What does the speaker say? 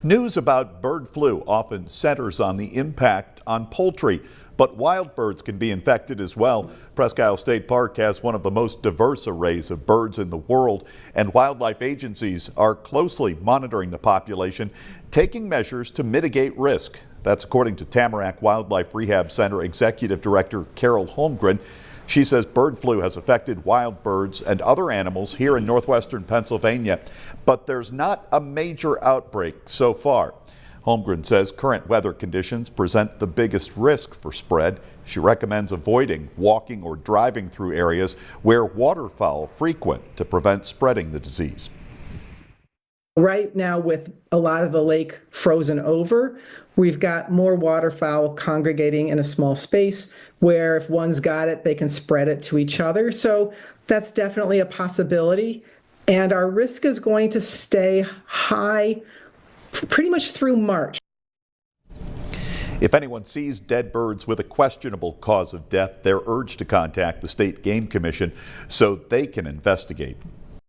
News about bird flu often centers on the impact on poultry, but wild birds can be infected as well. Presque Isle State Park has one of the most diverse arrays of birds in the world, and wildlife agencies are closely monitoring the population, taking measures to mitigate risk. That's according to Tamarack Wildlife Rehab Center Executive Director Carol Holmgren. She says bird flu has affected wild birds and other animals here in northwestern Pennsylvania, but there's not a major outbreak so far. Holmgren says current weather conditions present the biggest risk for spread. She recommends avoiding walking or driving through areas where waterfowl frequent to prevent spreading the disease. Right now, with a lot of the lake frozen over, we've got more waterfowl congregating in a small space where if one's got it, they can spread it to each other. So that's definitely a possibility. And our risk is going to stay high pretty much through March. If anyone sees dead birds with a questionable cause of death, they're urged to contact the State Game Commission so they can investigate.